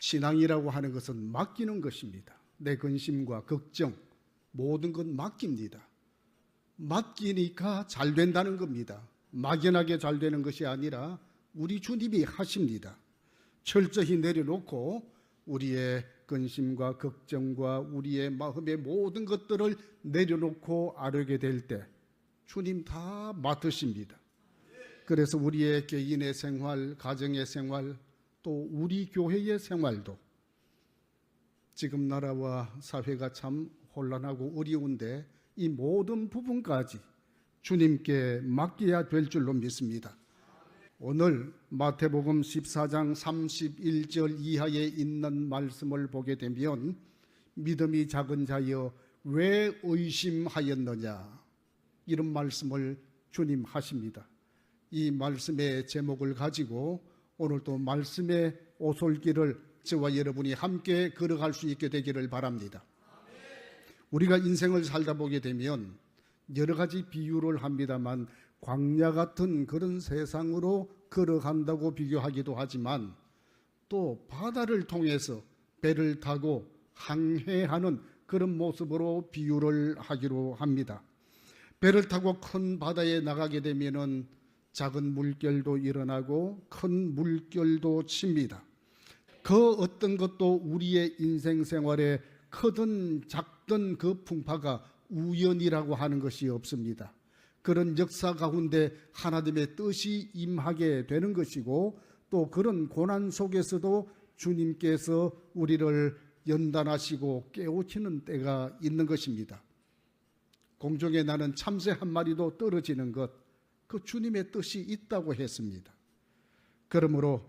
신앙이라고 하는 것은 맡기는 것입니다. 내 근심과 걱정 모든 건 맡깁니다. 맡기니까 잘 된다는 겁니다. 막연하게 잘 되는 것이 아니라 우리 주님이 하십니다. 철저히 내려놓고 우리의 근심과 걱정과 우리의 마음의 모든 것들을 내려놓고 아뢰게 될 때 주님 다 맡으십니다. 그래서 우리의 개인의 생활, 가정의 생활, 또 우리 교회의 생활도 지금 나라와 사회가 참 혼란하고 어려운데 이 모든 부분까지 주님께 맡겨야 될 줄로 믿습니다. 오늘 마태복음 14장 31절 이하에 있는 말씀을 보게 되면 믿음이 작은 자여 왜 의심하였느냐 이런 말씀을 주님 하십니다. 이 말씀의 제목을 가지고 오늘도 말씀의 오솔길을 저와 여러분이 함께 걸어갈 수 있게 되기를 바랍니다. 우리가 인생을 살다 보게 되면 여러 가지 비유를 합니다만 광야 같은 그런 세상으로 걸어간다고 비교하기도 하지만 또 바다를 통해서 배를 타고 항해하는 그런 모습으로 비유를 하기로 합니다. 배를 타고 큰 바다에 나가게 되면은 작은 물결도 일어나고 큰 물결도 칩니다. 그 어떤 것도 우리의 인생 생활에 크든 작든 그 풍파가 우연이라고 하는 것이 없습니다. 그런 역사 가운데 하나님의 뜻이 임하게 되는 것이고 또 그런 고난 속에서도 주님께서 우리를 연단하시고 깨우치는 때가 있는 것입니다. 공중에 나는 참새 한 마리도 떨어지는 것, 그 주님의 뜻이 있다고 했습니다. 그러므로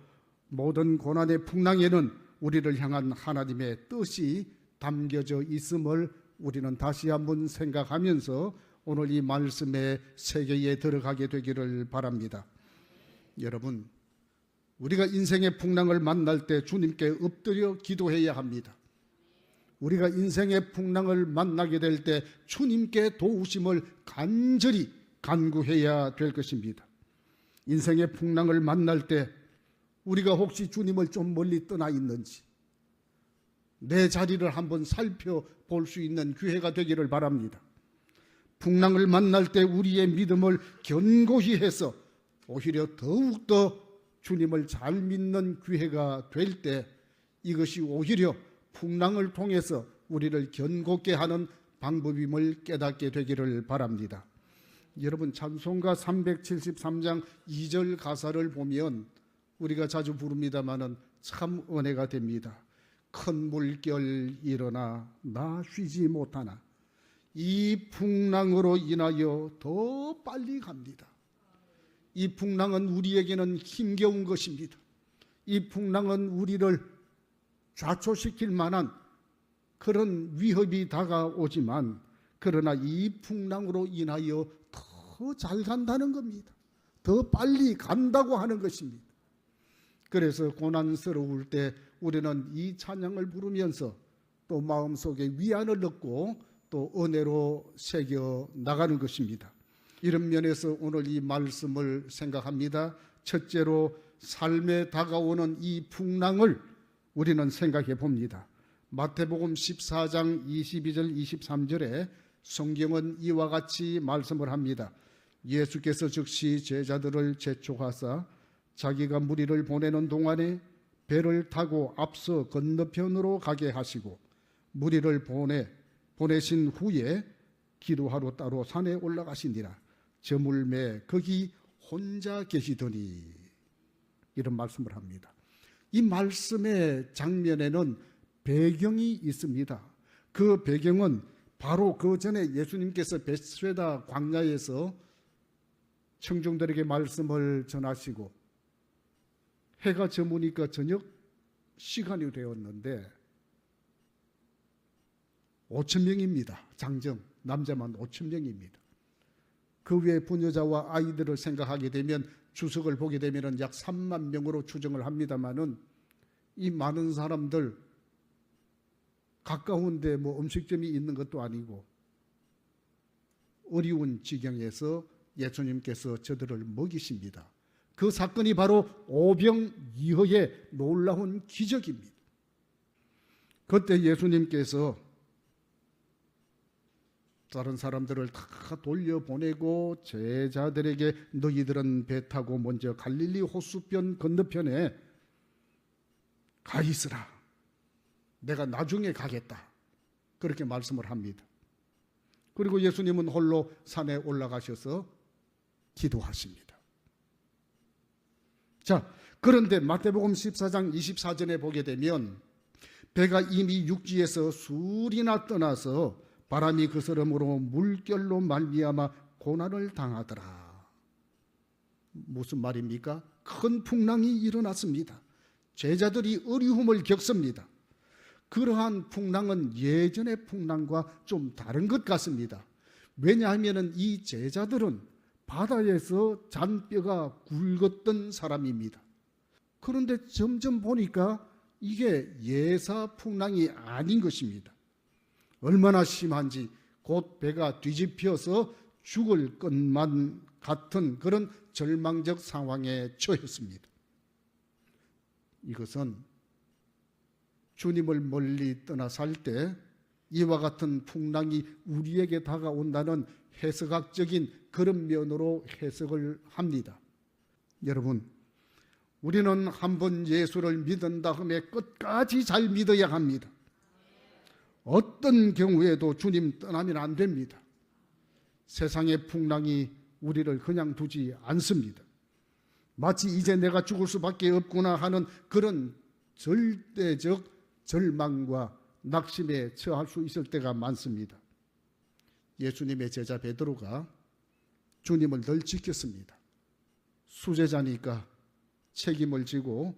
모든 고난의 풍랑에는 우리를 향한 하나님의 뜻이 담겨져 있음을 우리는 다시 한번 생각하면서 오늘 이 말씀의 세계에 들어가게 되기를 바랍니다. 여러분, 우리가 인생의 풍랑을 만날 때 주님께 엎드려 기도해야 합니다. 우리가 인생의 풍랑을 만나게 될 때 주님께 도우심을 간절히 간구해야 될 것입니다. 인생의 풍랑을 만날 때 우리가 혹시 주님을 좀 멀리 떠나 있는지 내 자리를 한번 살펴볼 수 있는 기회가 되기를 바랍니다. 풍랑을 만날 때 우리의 믿음을 견고히 해서 오히려 더욱더 주님을 잘 믿는 기회가 될 때 이것이 오히려 풍랑을 통해서 우리를 견고케 하는 방법임을 깨닫게 되기를 바랍니다. 여러분, 찬송가 373장 2절 가사를 보면 우리가 자주 부릅니다마는 참 은혜가 됩니다. 큰 물결 일어나 나 쉬지 못하나 이 풍랑으로 인하여 더 빨리 갑니다. 이 풍랑은 우리에게는 힘겨운 것입니다. 이 풍랑은 우리를 좌초시킬 만한 그런 위협이 다가오지만 그러나 이 풍랑으로 인하여 더 잘 간다는 겁니다. 더 빨리 간다고 하는 것입니다. 그래서 고난스러울 때 우리는 이 찬양을 부르면서 또 마음속에 위안을 얻고 또 은혜로 새겨 나가는 것입니다. 이런 면에서 오늘 이 말씀을 생각합니다. 첫째로 삶에 다가오는 이 풍랑을 우리는 생각해 봅니다. 마태복음 14장 22절 23절에 성경은 이와 같이 말씀을 합니다. 예수께서 즉시 제자들을 재촉하사 자기가 무리를 보내는 동안에 배를 타고 앞서 건너편으로 가게 하시고 무리를 보내신 후에 기도하러 따로 산에 올라가시니라. 저물매 거기 혼자 계시더니 이런 말씀을 합니다. 이 말씀의 장면에는 배경이 있습니다. 그 배경은 바로 그 전에 예수님께서 베스베다 광야에서 청중들에게 말씀을 전하시고 해가 저무니까 저녁 시간이 되었는데 5,000명입니다. 장정, 남자만 5,000명입니다. 그 외에 부녀자와 아이들을 생각하게 되면 주석을 보게 되면 약 3만 명으로 추정을 합니다마는 이 많은 사람들 가까운데 뭐 음식점이 있는 것도 아니고 어려운 지경에서 예수님께서 저들을 먹이십니다. 그 사건이 바로 오병이어의 놀라운 기적입니다. 그때 예수님께서 다른 사람들을 다 돌려보내고 제자들에게 너희들은 배 타고 먼저 갈릴리 호수편 건너편에 가 있으라. 내가 나중에 가겠다. 그렇게 말씀을 합니다. 그리고 예수님은 홀로 산에 올라가셔서 기도하십니다. 자, 그런데 마태복음 14장 24절에 보게 되면 배가 이미 육지에서 술이나 떠나서 바람이 그스름으로 물결로 말미암아 고난을 당하더라. 무슨 말입니까? 큰 풍랑이 일어났습니다. 제자들이 어려움을 겪습니다. 그러한 풍랑은 예전의 풍랑과 좀 다른 것 같습니다. 왜냐하면 이 제자들은 바다에서 잔뼈가 굵었던 사람입니다. 그런데 점점 보니까 이게 예사 풍랑이 아닌 것입니다. 얼마나 심한지 곧 배가 뒤집혀서 죽을 것만 같은 그런 절망적 상황에 처했습니다. 이것은 주님을 멀리 떠나 살 때 이와 같은 풍랑이 우리에게 다가온다는 해석학적인 그런 면으로 해석을 합니다. 여러분, 우리는 한번 예수를 믿은 다음에 끝까지 잘 믿어야 합니다. 어떤 경우에도 주님 떠나면 안 됩니다. 세상의 풍랑이 우리를 그냥 두지 않습니다. 마치 이제 내가 죽을 수밖에 없구나 하는 그런 절대적 절망과 낙심에 처할 수 있을 때가 많습니다. 예수님의 제자 베드로가 주님을 늘 지켰습니다. 수제자니까 책임을 지고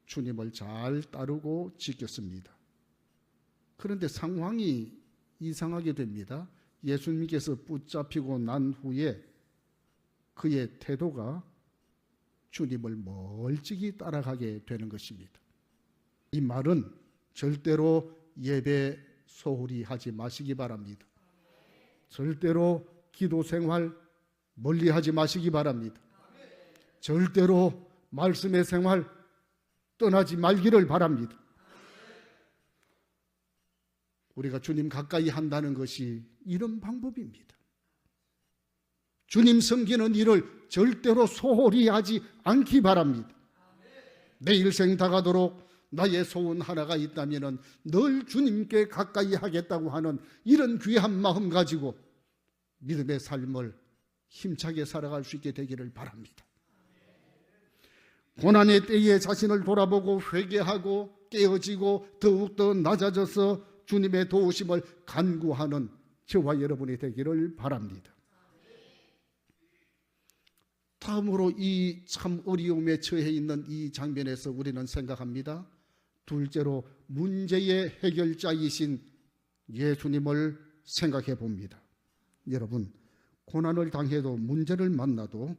주님을 잘 따르고 지켰습니다. 그런데 상황이 이상하게 됩니다. 예수님께서 붙잡히고 난 후에 그의 태도가 주님을 멀찍이 따라가게 되는 것입니다. 이 말은 절대로 예배 소홀히 하지 마시기 바랍니다. 절대로 기도 생활 멀리 하지 마시기 바랍니다. 절대로 말씀의 생활 떠나지 말기를 바랍니다. 우리가 주님 가까이 한다는 것이 이런 방법입니다. 주님 섬기는 일을 절대로 소홀히 하지 않기 바랍니다. 내 일생 다가도록 나의 소원 하나가 있다면 늘 주님께 가까이 하겠다고 하는 이런 귀한 마음 가지고 믿음의 삶을 힘차게 살아갈 수 있게 되기를 바랍니다. 고난의 때에 자신을 돌아보고 회개하고 깨어지고 더욱더 낮아져서 주님의 도우심을 간구하는 저와 여러분이 되기를 바랍니다. 다음으로 이 참 어려움에 처해 있는 이 장면에서 우리는 생각합니다. 둘째로 문제의 해결자이신 예수님을 생각해 봅니다. 여러분, 고난을 당해도 문제를 만나도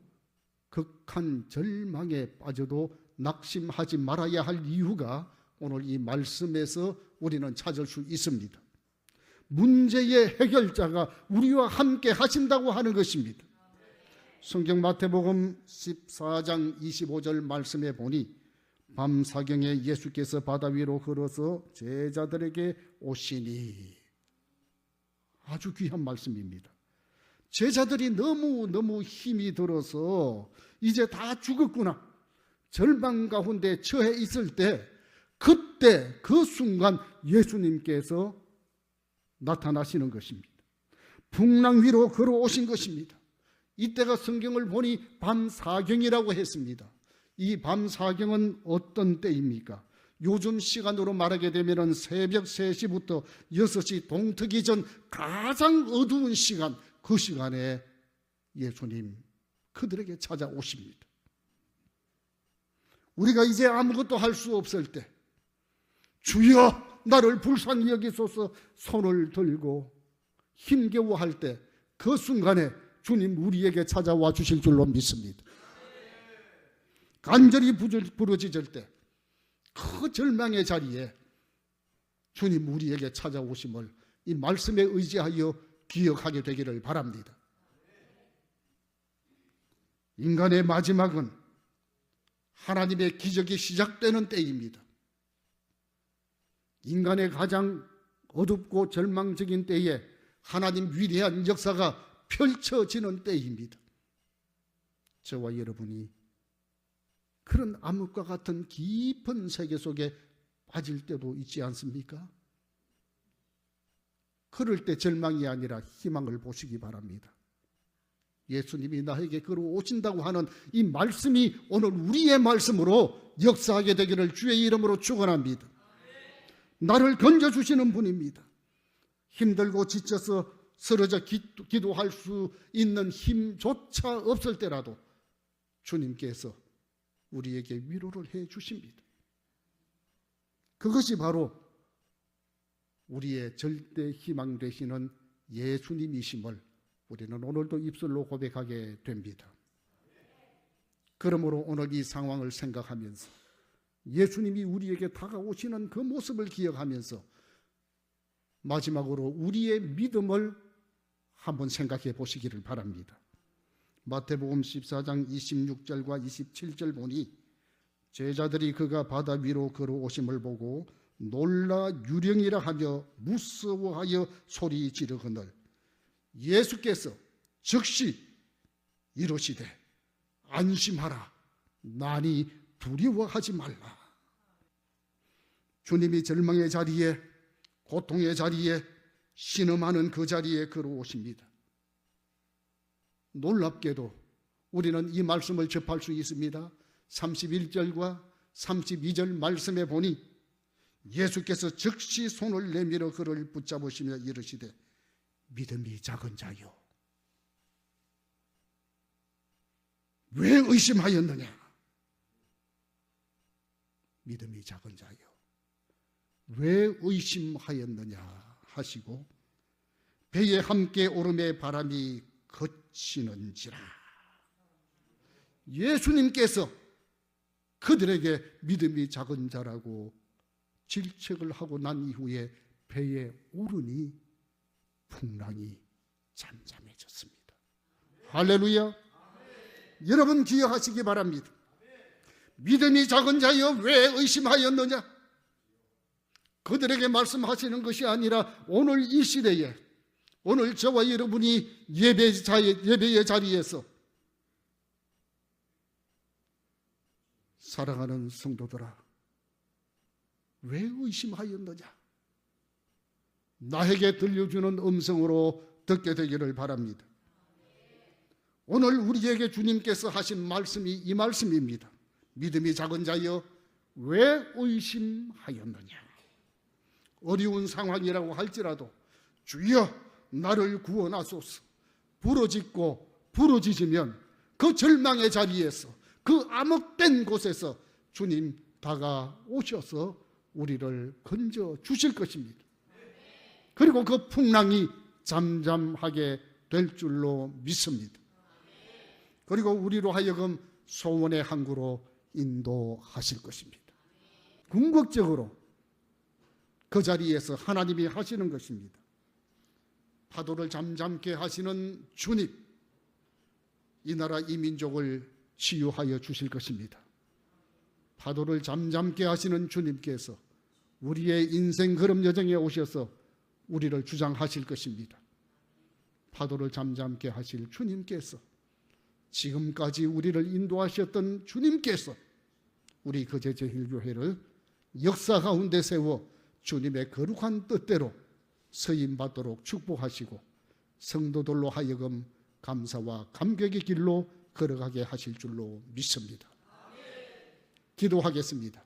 극한 절망에 빠져도 낙심하지 말아야 할 이유가 오늘 이 말씀에서 우리는 찾을 수 있습니다. 문제의 해결자가 우리와 함께 하신다고 하는 것입니다. 성경 마태복음 14장 25절 말씀에 보니 밤사경에 예수께서 바다 위로 걸어서 제자들에게 오시니, 아주 귀한 말씀입니다. 제자들이 너무 힘이 들어서 이제 다 죽었구나, 절망 가운데 처해 있을 때, 그때 그 순간 예수님께서 나타나시는 것입니다. 풍랑 위로 걸어오신 것입니다. 이때가 성경을 보니 밤사경이라고 했습니다. 이 밤사경은 어떤 때입니까? 요즘 시간으로 말하게 되면 새벽 3시부터 6시 동트기 전 가장 어두운 시간, 그 시간에 예수님 그들에게 찾아오십니다. 우리가 이제 아무것도 할 수 없을 때, 주여 나를 불쌍히 여기소서 손을 들고 힘겨워할 때, 그 순간에 주님 우리에게 찾아와 주실 줄로 믿습니다. 간절히 부르짖을 때, 그 절망의 자리에 주님 우리에게 찾아오심을 이 말씀에 의지하여 기억하게 되기를 바랍니다. 인간의 마지막은 하나님의 기적이 시작되는 때입니다. 인간의 가장 어둡고 절망적인 때에 하나님 위대한 역사가 펼쳐지는 때입니다. 저와 여러분이 그런 암흑과 같은 깊은 세계 속에 빠질 때도 있지 않습니까? 그럴 때 절망이 아니라 희망을 보시기 바랍니다. 예수님이 나에게 걸어오신다고 하는 이 말씀이 오늘 우리의 말씀으로 역사하게 되기를 주의 이름으로 축원합니다. 나를 건져주시는 분입니다. 힘들고 지쳐서 쓰러져 기도할 수 있는 힘조차 없을 때라도 주님께서 우리에게 위로를 해 주십니다. 그것이 바로 우리의 절대 희망 되시는 예수님이심을 우리는 오늘도 입술로 고백하게 됩니다. 그러므로 오늘 이 상황을 생각하면서 예수님이 우리에게 다가오시는 그 모습을 기억하면서 마지막으로 우리의 믿음을 한번 생각해 보시기를 바랍니다. 마태복음 14장 26절과 27절 보니 제자들이 그가 바다 위로 걸어오심을 보고 놀라 유령이라 하며 무서워하여 소리 지르거늘 예수께서 즉시 이르시되 안심하라 나니 두려워하지 말라. 주님이 절망의 자리에 고통의 자리에 신음하는 그 자리에 걸어오십니다. 놀랍게도 우리는 이 말씀을 접할 수 있습니다. 31절과 32절 말씀에 보니 예수께서 즉시 손을 내밀어 그를 붙잡으시며 이르시되 믿음이 작은 자여 왜 의심하였느냐. 믿음이 작은 자여 왜 의심하였느냐 하시고 배에 함께 오름의 바람이 그치는지라. 예수님께서 그들에게 믿음이 작은 자라고 질책을 하고 난 이후에 배에 오르니 풍랑이 잠잠해졌습니다. 할렐루야. 여러분 기억하시기 바랍니다. 믿음이 작은 자여 왜 의심하였느냐. 그들에게 말씀하시는 것이 아니라 오늘 이 시대에 오늘 저와 여러분이 예배의 자리에서 사랑하는 성도들아 왜 의심하였느냐. 나에게 들려주는 음성으로 듣게 되기를 바랍니다. 오늘 우리에게 주님께서 하신 말씀이 이 말씀입니다. 믿음이 작은 자여 왜 의심하였느냐. 어려운 상황이라고 할지라도 주여 나를 구원하소서 부르짖고 부르짖으면 그 절망의 자리에서 그 암흑된 곳에서 주님 다가오셔서 우리를 건져 주실 것입니다. 그리고 그 풍랑이 잠잠하게 될 줄로 믿습니다. 그리고 우리로 하여금 소원의 항구로 인도하실 것입니다. 궁극적으로 그 자리에서 하나님이 하시는 것입니다. 파도를 잠잠케 하시는 주님, 이 나라 이 민족을 치유하여 주실 것입니다. 파도를 잠잠케 하시는 주님께서 우리의 인생 걸음 여정에 오셔서 우리를 주장하실 것입니다. 파도를 잠잠케 하실 주님께서 지금까지 우리를 인도하셨던 주님께서 우리 거제제일교회를 역사 가운데 세워 주님의 거룩한 뜻대로 서임받도록 축복하시고 성도들로 하여금 감사와 감격의 길로 걸어가게 하실 줄로 믿습니다. 기도하겠습니다.